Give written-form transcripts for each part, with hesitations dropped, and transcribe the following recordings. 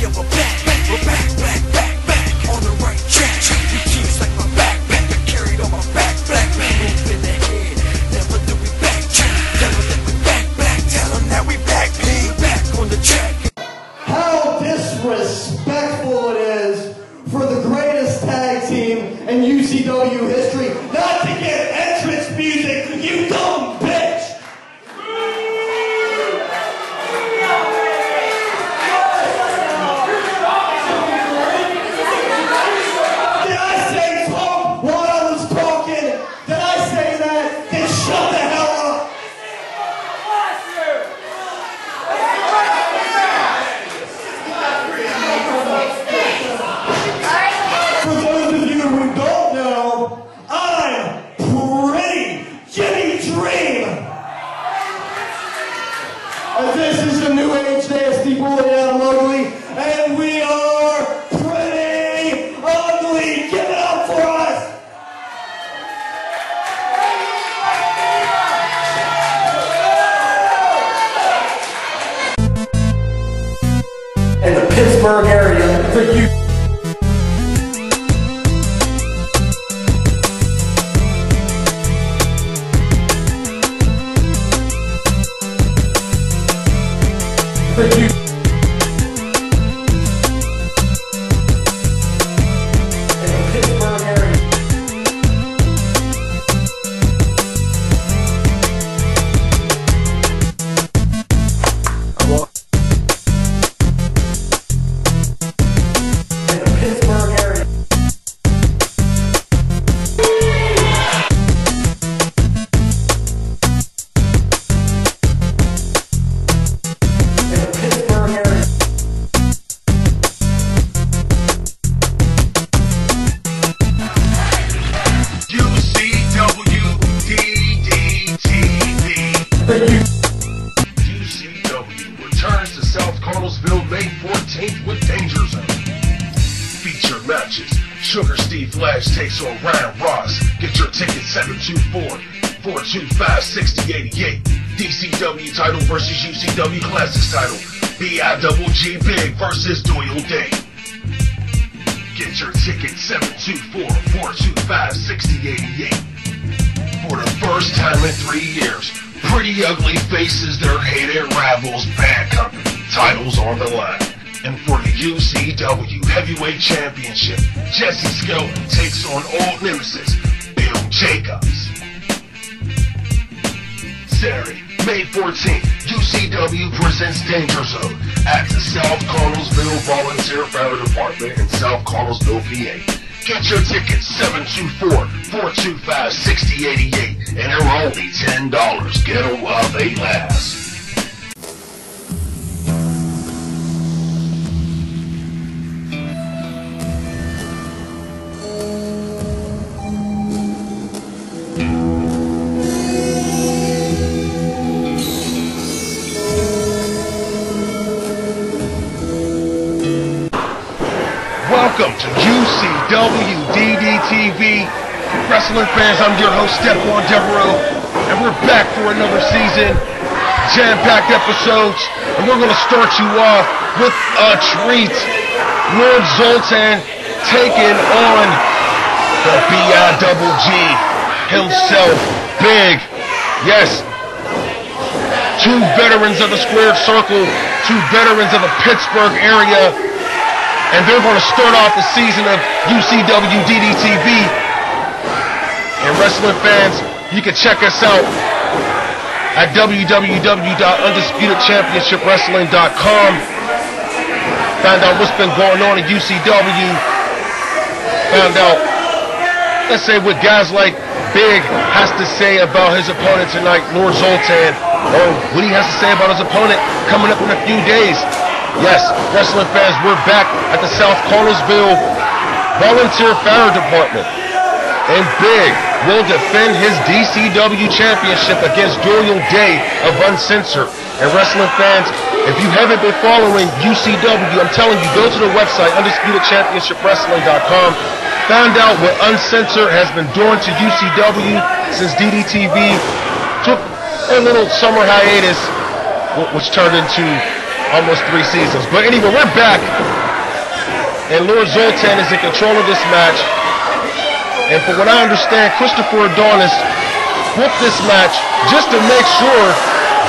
Yeah, we're back, on the right track. We keys like my backpack, I carried on my back, black move in the head. Never do we backtrack, tell them that we back, tell them that we back on the track. How disrespectful it is for the greatest tag team in UCW history not to get entrance music, you dumb bitch! Did I say talk while I was talking? Did I say that? Then shut the hell up! For those of you who don't know, I'm Pretty Jimmy Dream! This is the New Age nasty boy out locally, and we are pretty ugly! Give it up for us! In the Pittsburgh area, for you. For you. In the Pittsburgh area. In the Pittsburgh area. UCW DDTv. UCW returns to South Connellsville May 14th with Danger Zone. Featured matches. Sugar Steve Lash takes on Ryan Ross. Get your ticket 724-425-6088. DCW title versus UCW Classics title. BIGG versus Doyle Day. Get your ticket 724-425-6088. For the first time in 3 years, Pretty Ugly faces their hated rivals Bad Company. Titles on the line. And for the UCW Heavyweight Championship, Jesse Skelton takes on old nemesis Bill Jacobs. Saturday, May 14th, UCW presents Danger Zone at the South Connellsville Volunteer Fire Department in South Connellsville, PA. Get your tickets 724-425-6088, and they're only $10. Get them while they last. Welcome to UCW DDTv. Wrestling fans, I'm your host, Stephon Devereux, and we're back for another season. Jam-packed episodes, and we're going to start you off with a treat. Lord Zoltan taking on the BIGG himself, Big. Yes, two veterans of the squared circle, two veterans of the Pittsburgh area. And they're going to start off the season of UCW DDTv. And wrestling fans, you can check us out at www.undisputedchampionshipwrestling.com. Find out what's been going on at UCW. Found out, let's say, what guys like Big has to say about his opponent tonight, Lord Zoltan, or what he has to say about his opponent coming up in a few days. Yes, wrestling fans, we're back at the South Connellsville Volunteer Fire Department. And Big will defend his DCW championship against Doyle Day of Uncensored. And wrestling fans, if you haven't been following UCW, I'm telling you, go to the website, UndisputedChampionshipWrestling.com. Find out what Uncensored has been doing to UCW since DDTv took a little summer hiatus, which turned into almost 3 seasons. But anyway, we're back and Lord Zoltan is in control of this match. And from what I understand, Christopher Adonis booked this match just to make sure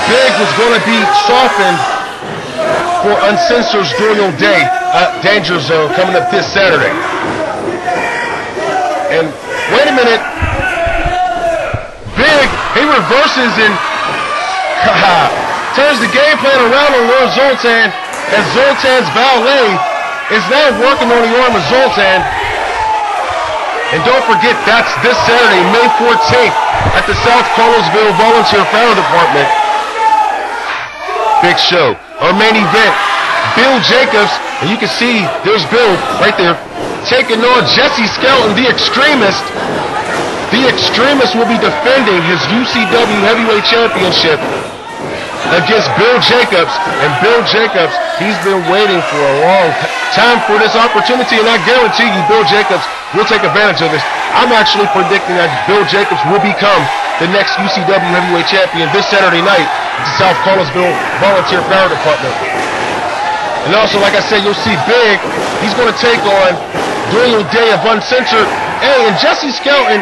Big was going to be softened for Uncensored's Doyle Day Danger Zone coming up this Saturday. And wait a minute, Big, he reverses and turns the game plan around on Lord Zoltan, as Zoltan's valet is now working on the arm of Zoltan. And don't forget, that's this Saturday, May 14th, at the South Cartersville Volunteer Fire Department. Big show. Our main event, Bill Jacobs, and you can see there's Bill right there, taking on Jesse Skelton, the Extremist. The Extremist will be defending his UCW Heavyweight Championship against Bill Jacobs. And Bill Jacobs, he's been waiting for a long time for this opportunity, and I guarantee you Bill Jacobs will take advantage of this. I'm actually predicting that Bill Jacobs will become the next UCW Heavyweight Champion this Saturday night at the South Cartersville Volunteer Fire Department. And also, like I said, you'll see Big, he's going to take on Doyle Day of Uncensored. Hey, and Jesse Skelton,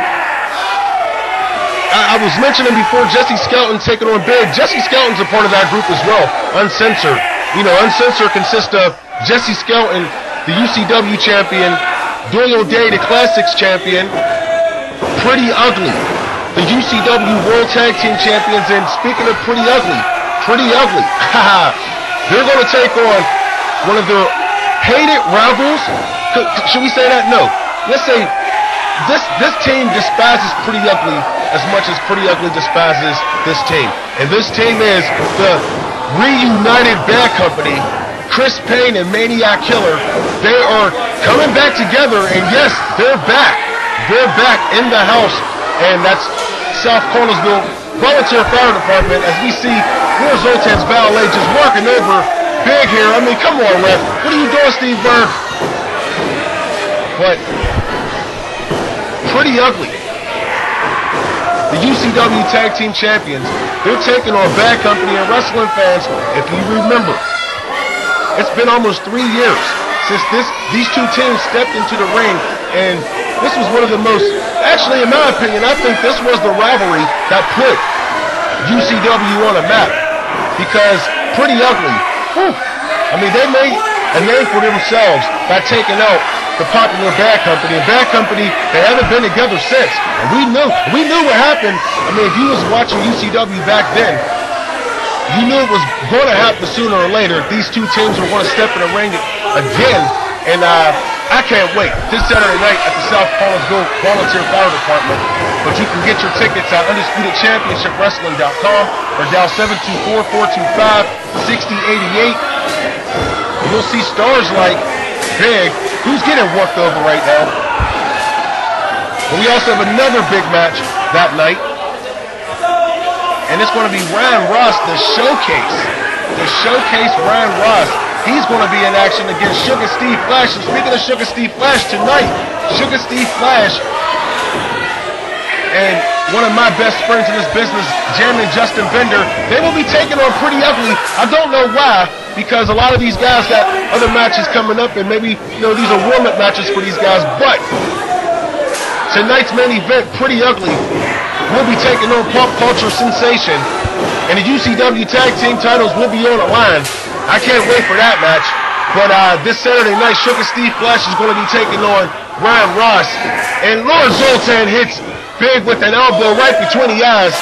I was mentioning before Jesse Skelton taking on Big. Jesse Skelton's a part of that group as well, Uncensored. You know, Uncensored consists of Jesse Skelton, the UCW champion, Doyle Day, the Classics champion, Pretty Ugly, the UCW World Tag Team champions. And speaking of Pretty Ugly, they're going to take on one of their hated rivals. Should we say that? No. Let's say this team despises Pretty Ugly as much as Pretty Ugly despises this team. And this team is the reunited Bad Company, Chris Payne and Maniac Killer. They are coming back together, and yes, they're back. They're back in the house, and that's South Cartersville Volunteer Fire Department, as we see Lord Zoltan's valet just working over Big here. I mean, come on, Ref. What are you doing, Steve Byrne? But Pretty Ugly, the UCW Tag Team Champions, they're taking on Bad Company. And wrestling fans, if you remember, it's been almost 3 years since these two teams stepped into the ring, and this was one of the most, actually in my opinion, I think this was the rivalry that put UCW on the map, because Pretty Ugly, I mean, they made a name for themselves by taking out the popular Bad Company. And Bad Company, they haven't been together since. And we knew what happened. I mean, if you was watching UCW back then, you knew it was going to happen sooner or later. These two teams were going to step in the ring again. And I can't wait. This Saturday night at the South Cartersville Volunteer Fire Department. But you can get your tickets at UndisputedChampionshipWrestling.com or dial 724-425-6088. And you'll see stars like Big, who's getting worked over right now. But we also have another big match that night. And it's going to be Ryan Ross, the Showcase. The Showcase Ryan Ross. He's going to be in action against Sugar Steve Flash. And speaking of Sugar Steve Flash, tonight, Sugar Steve Flash and one of my best friends in this business, Jammin' Justin Bender, they will be taking on Pretty Ugly. I don't know why, because a lot of these guys got other matches coming up, and maybe, you know, these are warm-up matches for these guys. But tonight's main event, Pretty Ugly, will be taking on Pop Culture Sensation, and the UCW Tag Team titles will be on the line. I can't wait for that match. But this Saturday night, Sugar Steve Flash is going to be taking on Ryan Ross, and Lord Zoltan hits Big with an elbow right between the eyes.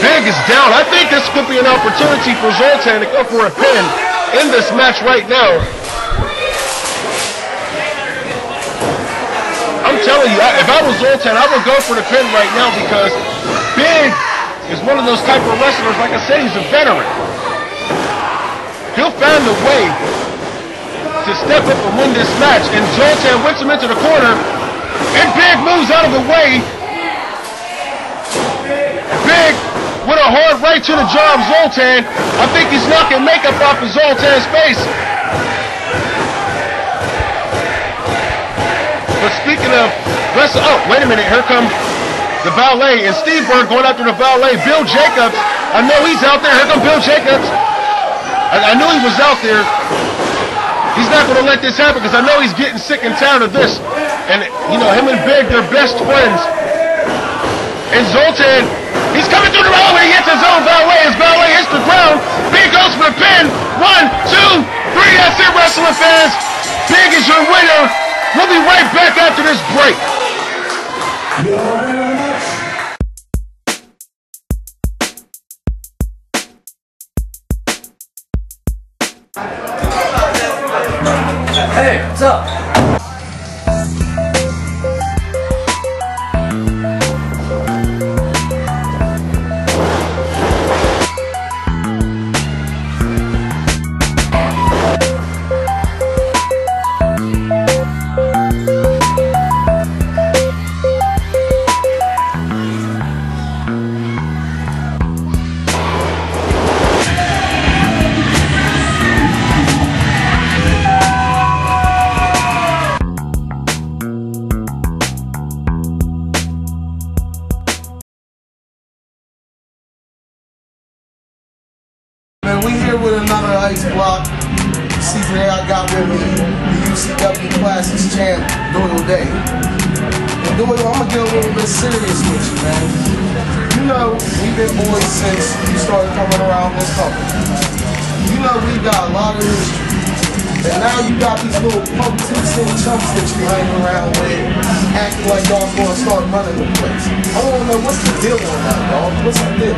Big is down. I think this could be an opportunity for Zoltan to go for a pin in this match right now. I'm telling you, if I was Zoltan, I would go for the pin right now, because Big is one of those type of wrestlers, like I said, he's a veteran. He'll find a way to step up and win this match. And Zoltan whips him into the corner, and Big moves out of the way. Big with a hard right to the jaw of Zoltan. I think he's knocking makeup off of Zoltan's face. But speaking of wrestling, oh, wait a minute, here comes the valet, and Steve Byrne going after the valet, Bill Jacobs. I know he's out there. Here comes Bill Jacobs. I knew he was out there. He's not going to let this happen because I know he's getting sick and tired of this. And, you know, him and Big, they're best friends. And Zoltan, he's coming through the railway. He hits his own valet. His valet hits the ground. Big goes for the pin. 1, 2, 3. That's it, wrestling fans. Big is your winner. We'll be right back after this break. Hey, what's up? Man, we here with another ice block. See, today I got with me the UCW Classics champ, Doyle Day. And Doyle, I'm gonna get a little bit serious with you, man. You know, we've been boys since you started coming around this company. You know, we got a lot of history. And now you got these little punk 2-cent chumps that you hang around with, acting like y'all gonna start running the place. I wanna know what's the deal on that, dog? What's the deal?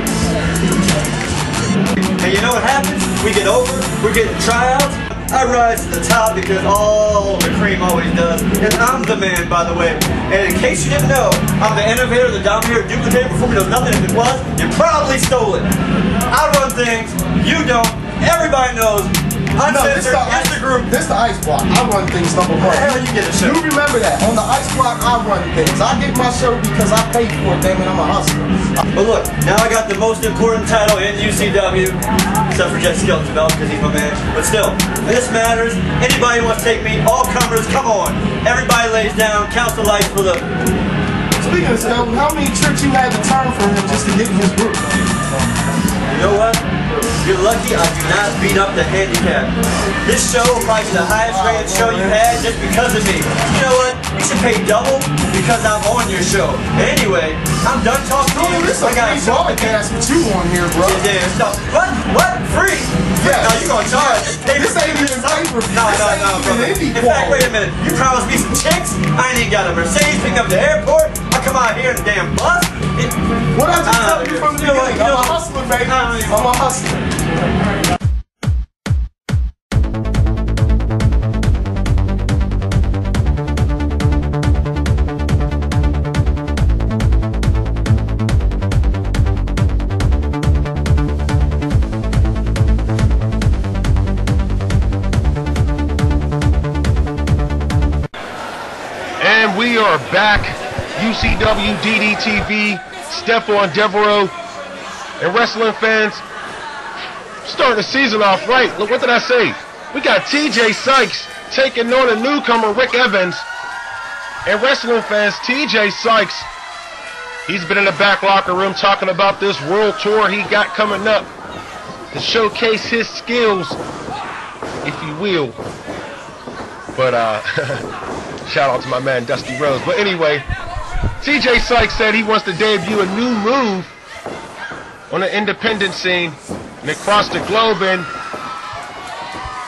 And you know what happens? We get over, we're getting tryouts. I rise to the top because all the cream always does. And I'm the man, by the way. And in case you didn't know, I'm the innovator, the dominator, duplicator, before we know nothing. If it was, you probably stole it. I run things, you don't. Everybody knows. Uncensored, it's the group. This the ice block. I run things number one. Hell, you get a show. You remember that. On the ice block, I run things. I get my show because I pay for it, damn it, I'm a hustler. But look, now I got the most important title in UCW, except for Jeff Skeleton Belt because he's my man. But still, this matters. Anybody wants to take me, all comers, come on. Everybody lays down, counts the lights for the... Speaking of Skeleton, how many tricks you had to turn for him just to get in his group? You know what? You're lucky I do not beat up the handicap. This show will probably be the highest rated show you had just because of me. You know what? You should pay double because I'm on your show. Anyway, I'm done talking to you. This is a free broadcast with you on here, bro. Yeah, stop. What? Free? Yeah. No, you're gonna charge. This ain't even pay-per-view. No, bro. In fact, wait a minute. You promised me some chicks. I ain't even got a Mercedes pick up the airport. I come out here in a damn bus. What I just tell you from the beginning? I'm a hustler, baby. I'm a hustler. And we are back. UCW DDTv, Stephon, Devereux, and wrestling fans. Starting the season off right. Look, what did I say? We got TJ Sykes taking on a newcomer, Rick Evans. And wrestling fans, TJ Sykes, he's been in the back locker room talking about this world tour he got coming up to showcase his skills, if you will. But shout out to my man Dusty Rose. But anyway, TJ Sykes said he wants to debut a new move on the independent scene and across the globe. And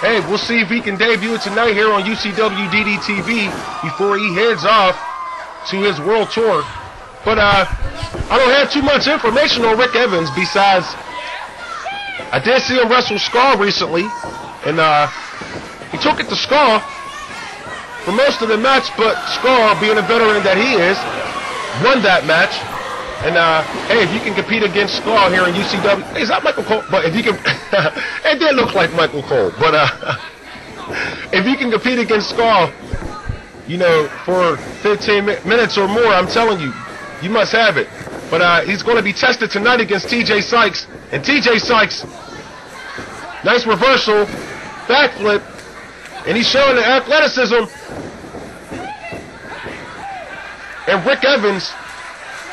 hey, we'll see if he can debut it tonight here on UCW DDTv before he heads off to his world tour. But I don't have too much information on Rick Evans besides I did see him wrestle Scar recently, and he took it to Scar for most of the match, but Scar, being a veteran that he is, won that match. And hey, if you can compete against Scar here in UCW, hey, is that Michael Cole? But if you can, it did look like Michael Cole. But if you can compete against Scar, you know, for 15 minutes or more, I'm telling you, you must have it. But he's going to be tested tonight against TJ Sykes, and TJ Sykes, nice reversal, backflip, and he's showing the athleticism. And Rick Evans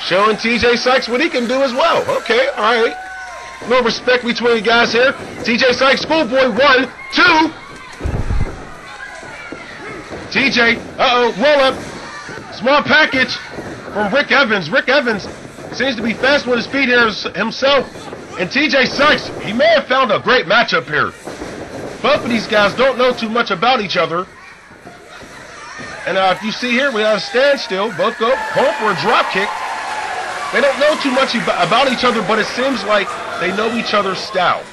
showing TJ Sykes what he can do as well. Okay, all right. No respect between the guys here. TJ Sykes, schoolboy, 1, 2. TJ, roll up. Small package from Rick Evans. Rick Evans seems to be fast with his feet here himself. And TJ Sykes, he may have found a great matchup here. Both of these guys don't know too much about each other. And if you see here, we have a standstill. Both go home for a drop kick. They don't know too much about each other, but it seems like they know each other's style.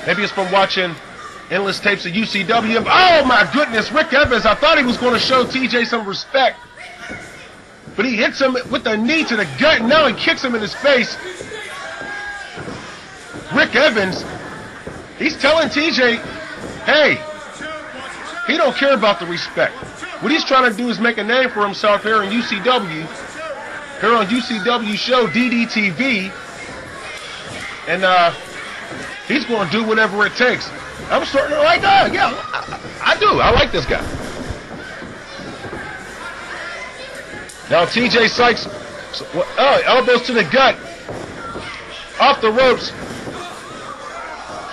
Maybe it's from watching endless tapes of UCW. Oh my goodness, Rick Evans, I thought he was going to show TJ some respect. But he hits him with a knee to the gut, and now he kicks him in his face. Rick Evans, he's telling TJ, hey, he don't care about the respect. What he's trying to do is make a name for himself here in UCW, here on UCW show DDTv, and he's going to do whatever it takes. I'm starting to like that. Yeah, I do. I like this guy. Now TJ Sykes, elbows to the gut, off the ropes,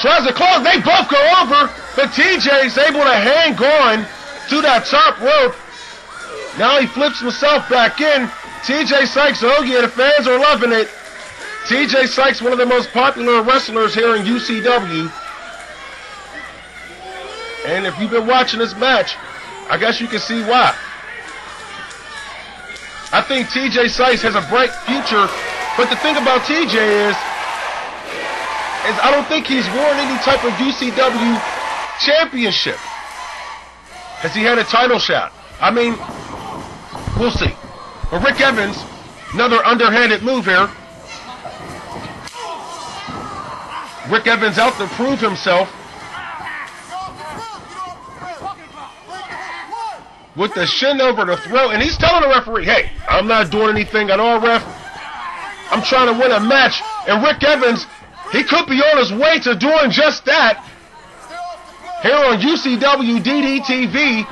tries to close. They both go over, but TJ's able to hang on to that top rope. Now he flips himself back in. TJ Sykes, oh yeah, the fans are loving it. TJ Sykes, one of the most popular wrestlers here in UCW. And if you've been watching this match, I guess you can see why. I think TJ Sykes has a bright future, but the thing about TJ is I don't think he's won any type of UCW championship. Has he had a title shot? I mean, we'll see. But Rick Evans, another underhanded move here. Rick Evans out to prove himself. With the shin over the throat, and he's telling the referee, hey, I'm not doing anything at all, ref. I'm trying to win a match. And Rick Evans, he could be on his way to doing just that here on UCW DDTv.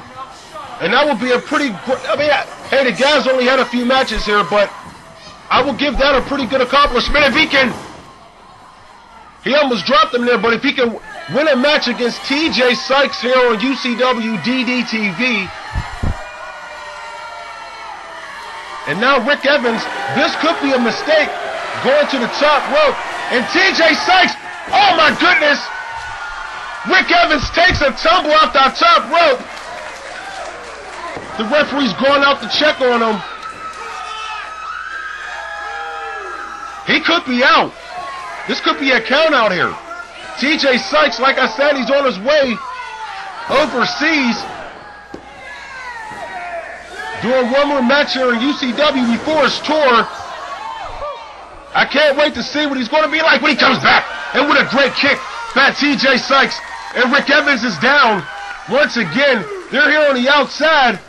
And that would be a pretty great, hey, the guys only had a few matches here, but I will give that a pretty good accomplishment. If he can, he almost dropped him there, but if he can win a match against TJ Sykes here on UCW DDTv, and now Rick Evans, this could be a mistake, going to the top rope. And TJ Sykes, oh my goodness! Rick Evans takes a tumble off that top rope. The referee's going out to check on him. He could be out. This could be a count out here. TJ Sykes, like I said, he's on his way overseas. Doing one more match here in UCW before his tour. I can't wait to see what he's going to be like when he comes back. And with a great kick by TJ Sykes. And Rick Evans is down. Once again, they're here on the outside.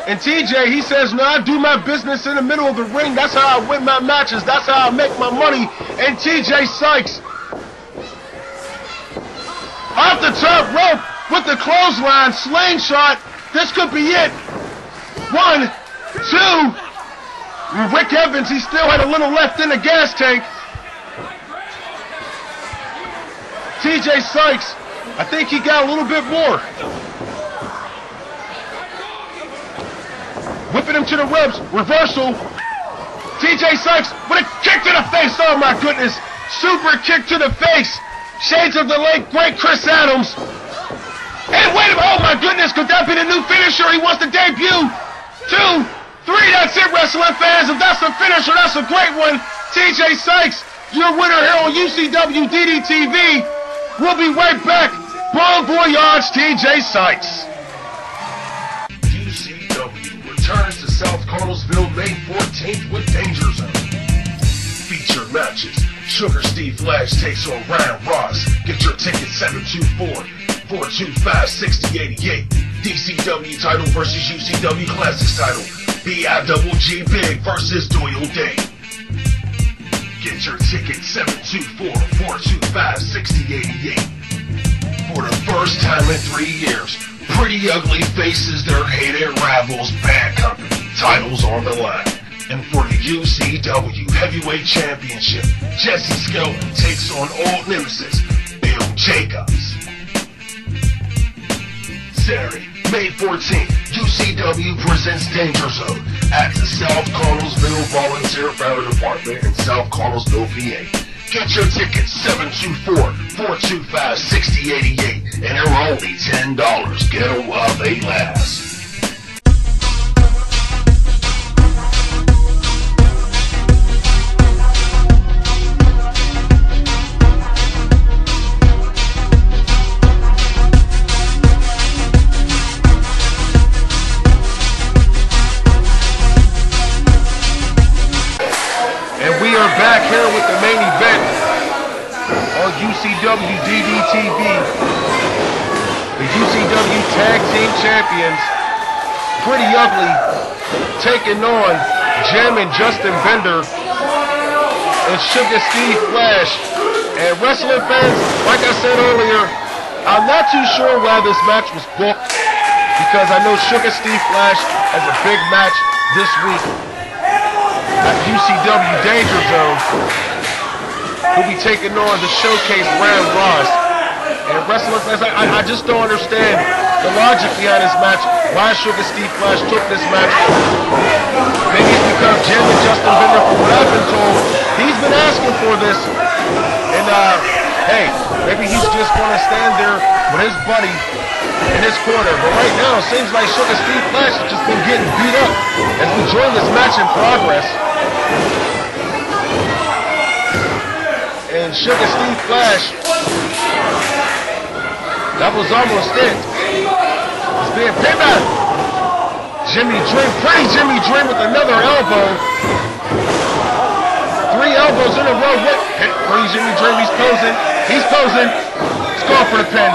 And TJ, he says, no, I do my business in the middle of the ring. That's how I win my matches. That's how I make my money. And TJ Sykes, off the top rope with the clothesline slingshot. This could be it. 1, 2. Rick Evans, he still had a little left in the gas tank. TJ Sykes, I think he got a little bit more. Whipping him to the ropes. Reversal. TJ Sykes with a kick to the face. Oh my goodness. Super kick to the face. Shades of the late great Chris Adams. And wait a minute. Oh my goodness. Could that be the new finisher he wants to debut? 2, 3. That's it, wrestling fans. If that's the finisher, that's a great one. TJ Sykes, your winner here on UCW DDTv. We'll be right back. Bon voyage, TJ Sykes. UCW returns to South Connellsville May 14th with Danger Zone. Feature matches. Sugar Steve Lash takes on Ryan Ross. Get your ticket 724-425-6088. DCW title versus UCW Classics title. BIGG versus Doyle Day. Get your ticket 724-425-6088. For the first time in 3 years, Pretty Ugly faces their hated rivals, Bad Company. Titles on the line. And for the UCW Heavyweight Championship, Jesse Skelton takes on old nemesis, Bill Jacobs. Saturday, May 14th, UCW presents Danger Zone at the South Connellsville Volunteer Fire Department in South Connellsville, PA. Get your tickets, 724-425-6088, and they're only $10. Get them while they last. We are back here with the main event on UCW DDTv. The UCW Tag Team Champions, Pretty Ugly, taking on Jim and Justin Bender and Sugar Steve Flash. And wrestling fans, like I said earlier, I'm not too sure why this match was booked, because I know Sugar Steve Flash has a big match this week at UCW Danger Zone, who'll be taking on the Showcase Ram Ross. And wrestling fans, I just don't understand the logic behind this match, why Sugar Steve Flash took this match. Maybe it's because Jim and Justin Bender, from what I've been told, he's been asking for this. And hey, maybe he's just going to stand there with his buddy in his corner. But right now, it seems like Sugar Steve Flash has just been getting beat up as we join this match in progress. And Sugar Steve Flash, that was almost it. It's being pinned back. Jimmy Dream, pretty Jimmy Dream with another elbow. 3 elbows in a row. Pretty Jimmy Dream, he's posing. He's posing. He's going for the pin.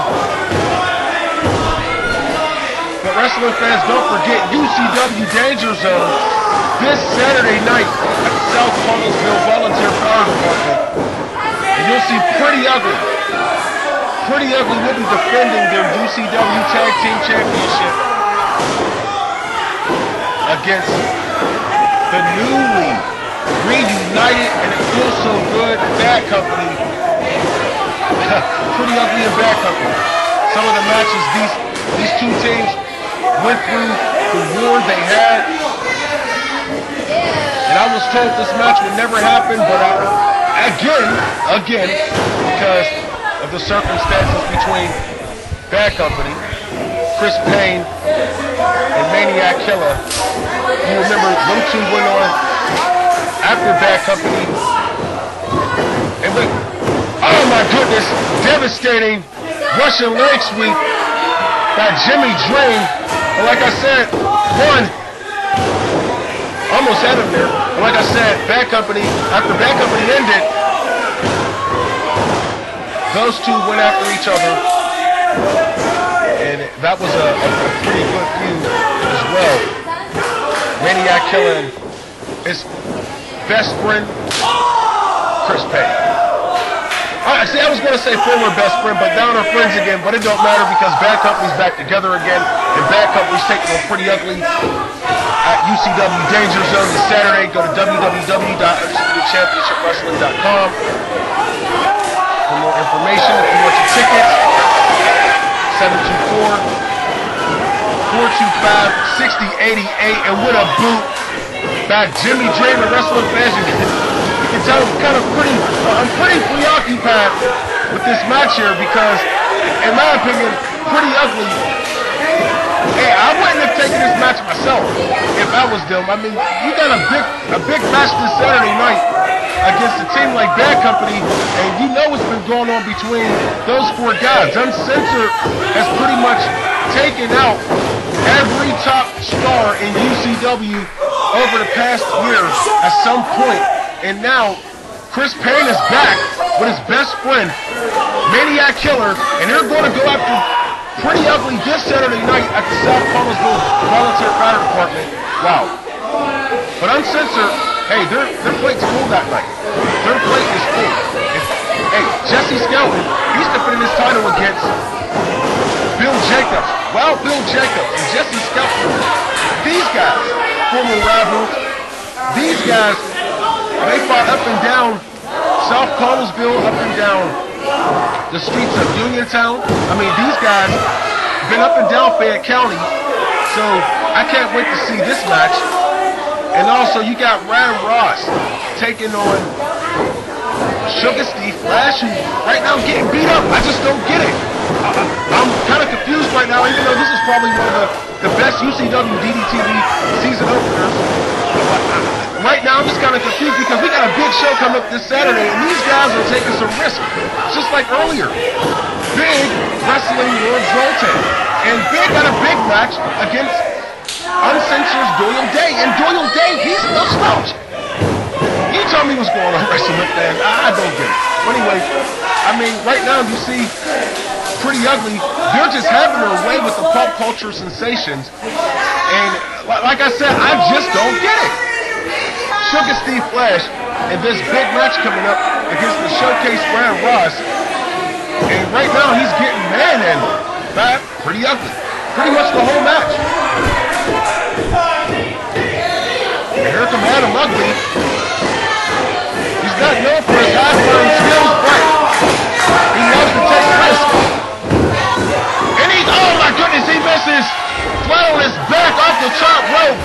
But wrestling fans, don't forget UCW Danger Zone this Saturday night at the South Connellsville Volunteer Fire Department. And you'll see Pretty Ugly. Pretty Ugly will be defending their UCW Tag Team Championship against the newly reunited, and it feels so good, Bad Company. Pretty Ugly and Bad Company. Some of the matches these two teams went through, the war they had. And I was told this match would never happen, but again, because of the circumstances between Bad Company, Chris Payne, and Maniac Killer. You remember them two went on after Bad Company. And went, oh my goodness, devastating Russian leg sweep by Jimmy Dream. And like I said, almost had him there. And like I said, Bad Company, after Bad Company ended, those two went after each other. And that was a pretty good feud as well. Maniac killing his best friend, Chris Payne. See, I was going to say former best friend, but now they're friends again. But it don't matter because Bad Company's back together again. And Bad Company's taking on Pretty Ugly at UCW Danger Zone this Saturday. Go to www.championshipwrestling.com for more information. If you want your tickets, 724-425-6088. And with a boot by Jimmy Dream and wrestling fans. You can tell I'm pretty preoccupied with this match here because, in my opinion, Pretty Ugly. Hey, I wouldn't have taken this match myself if I was them. I mean, you got a big match this Saturday night against a team like Bad Company, and you know what's been going on between those 4 guys. Uncensored has pretty much taken out every top star in UCW over the past year at some point. And now, Chris Payne is back with his best friend, Maniac Killer, and they're going to go after Pretty Ugly this Saturday night at the South Connellsville Volunteer Fire Department. Wow. But Uncensored, hey, their plate's full that night. Their plate is full. Hey, Jesse Skelton, he's defending his title against Bill Jacobs. Well, Bill Jacobs and Jesse Skelton, these guys, former rivals, these guys, they fought up and down South Connellsville, up and down the streets of Uniontown. I mean, these guys been up and down Fayette County, so I can't wait to see this match. And also, you got Ram Ross taking on Sugar Steve Flash, who right now is getting beat up. I just don't get it. I'm kind of confused right now, even though this is probably one of the best UCW DDTv season openers. Right now, I'm just kind of confused because we got a big show coming up this Saturday, and these guys are taking some risks, just like earlier. Big wrestling with Zoltan, and Big got a big match against Uncensored Doyle Day, and Doyle Day, he's no slouch. You tell me what's going on, wrestling fans. I don't get it. Anyway, I mean, right now you see Pretty Ugly, they're just having their way with the pop culture sensations, and like I said, I just don't get it. Sugar Steve Flash, and this big match coming up against the Showcase Ram Ross, and right now he's getting manhandled by Pretty Ugly, pretty much the whole match. And here comes Adam Ugly. He's not known for his high-flying skills, but he loves to take risks. And he, oh my goodness, he misses. Flat on his back off the top rope.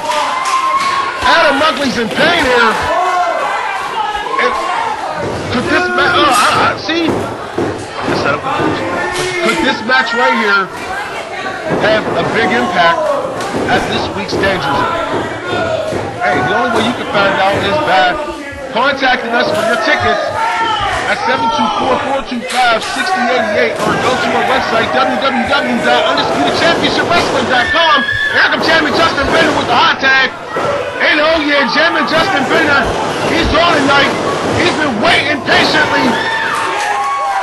Adam Ugly's in pain here. And could this match, see? Could this match right here have a big impact at this week's Danger Zone? Hey, the only way you can find out is by contacting us for your tickets at 724-425-6088 or go to our website www.UndisputedChampionshipWrestling.com. Here comes Champion Justin Bender with the hot tag. And oh yeah, Champion Justin Bender, he's on tonight. He's been waiting patiently.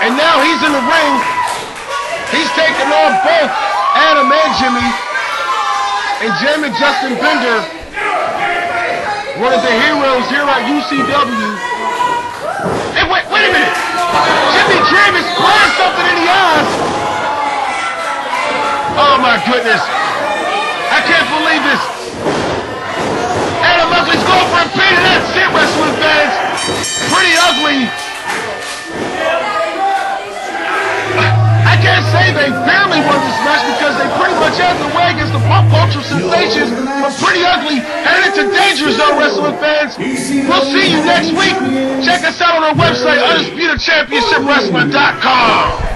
And now he's in the ring. He's taking on both Adam and Jimmy. And Champion Justin Bender, one of the heroes here at UCW. Hey, wait a minute! Jimmy Dream is throwing something in the eyes! Oh my goodness! I can't believe this! Adam Ugly's going for a pin, and that's it, wrestling fans! Pretty Ugly! I can't say they barely won this match because they pretty much had the way against the pop culture sensations, but Pretty Ugly headed into Danger Zone, wrestling fans. We'll see you next week. Check us out on our website, UndisputedChampionshipWrestling.com.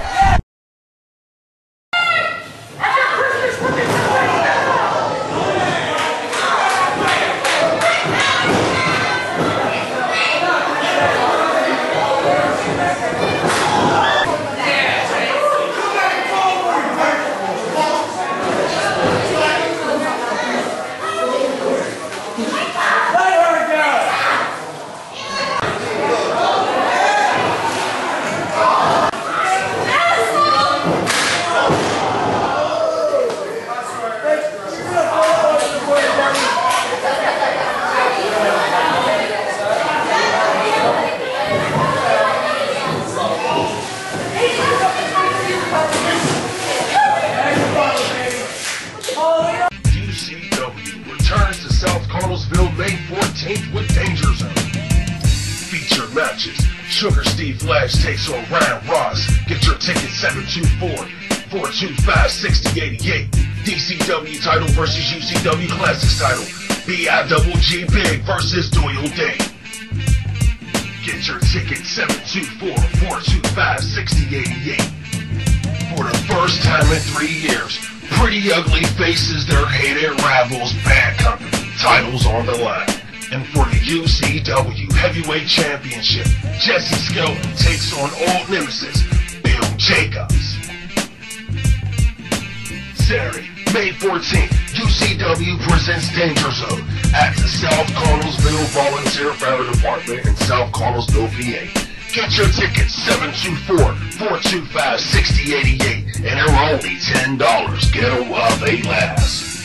May 14th with Danger Zone. Feature matches. Sugar Steve Flash takes on Ram Ross. Get your ticket 724-425-6088. DCW title versus UCW Classics title. BIGG versus Doyle Day. Get your ticket 724-425-6088. For the first time in 3 years, Pretty Ugly faces their hated rivals, Bad Company. Titles on the line. And for the UCW Heavyweight Championship, Jesse Skelton takes on old nemesis, Bill Jacobs. Saturday, May 14th, UCW presents Danger Zone at the South Connellsville Volunteer Fire Department in South Connellsville, PA. Get your tickets 724-425-6088, and they're only $10. Get them while they last.